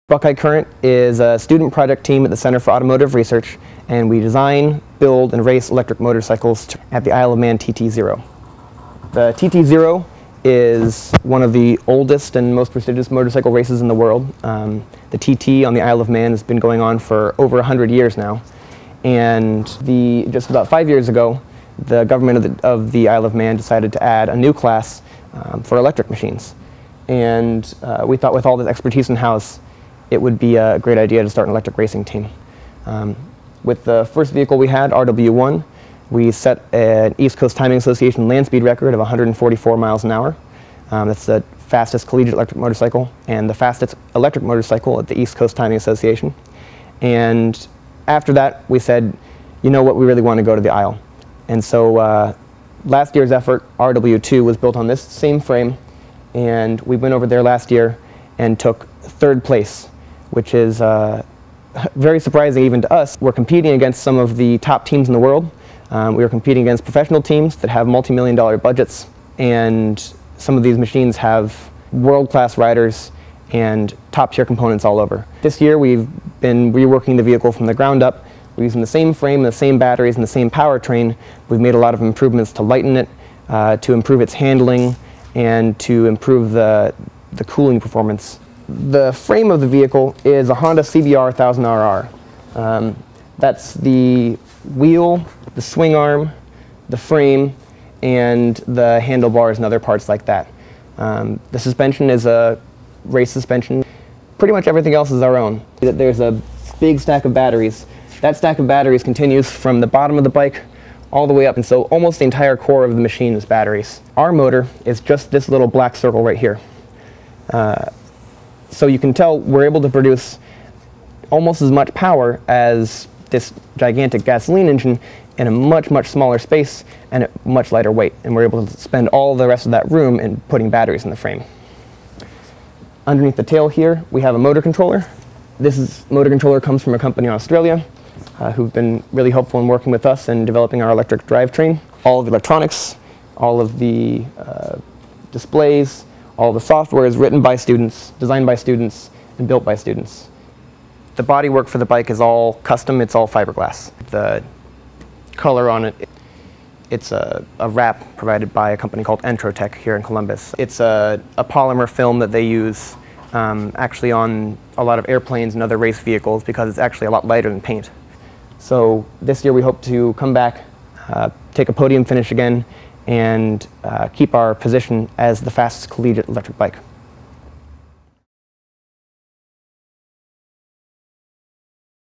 Buckeye Current is a student project team at the Center for Automotive Research, and we design, build, and race electric motorcycles at the Isle of Man TT0. The TT0 is one of the oldest and most prestigious motorcycle races in the world. The TT on the Isle of Man has been going on for over 100 years now, and just about 5 years ago, the government of the Isle of Man decided to add a new class for electric machines. And we thought with all this expertise in-house, it would be a great idea to start an electric racing team. With the first vehicle we had, RW1, we set an East Coast Timing Association land speed record of 144 miles an hour. That's the fastest collegiate electric motorcycle and the fastest electric motorcycle at the East Coast Timing Association. And after that, we said, you know what, we really want to go to the Isle. And so last year's effort, RW2, was built on this same frame, and we went over there last year and took third place, which is very surprising even to us. We're competing against some of the top teams in the world. We were competing against professional teams that have multi-million-dollar budgets, and some of these machines have world-class riders and top-tier components all over. This year we've been reworking the vehicle from the ground up. We're using the same frame, the same batteries, and the same powertrain. We've made a lot of improvements to lighten it, to improve its handling, and to improve the cooling performance. The frame of the vehicle is a Honda CBR 1000RR. That's the wheel, the swing arm, the frame, and the handlebars and other parts like that. The suspension is a race suspension. Pretty much everything else is our own. There's a big stack of batteries. That stack of batteries continues from the bottom of the bike all the way up, and so almost the entire core of the machine is batteries. Our motor is just this little black circle right here. So you can tell we're able to produce almost as much power as this gigantic gasoline engine in a much, much smaller space and at much lighter weight. And we're able to spend all the rest of that room in putting batteries in the frame. Underneath the tail here, we have a motor controller. This motor controller comes from a company in Australia who've been really helpful in working with us and developing our electric drivetrain. All of the electronics, all of the displays, all the software is written by students, designed by students, and built by students. The bodywork for the bike is all custom, it's all fiberglass. The color on it, it's a wrap provided by a company called Entrotech here in Columbus. It's a polymer film that they use actually on a lot of airplanes and other race vehicles because it's actually a lot lighter than paint. So this year we hope to come back, take a podium finish again, and keep our position as the fastest collegiate electric bike.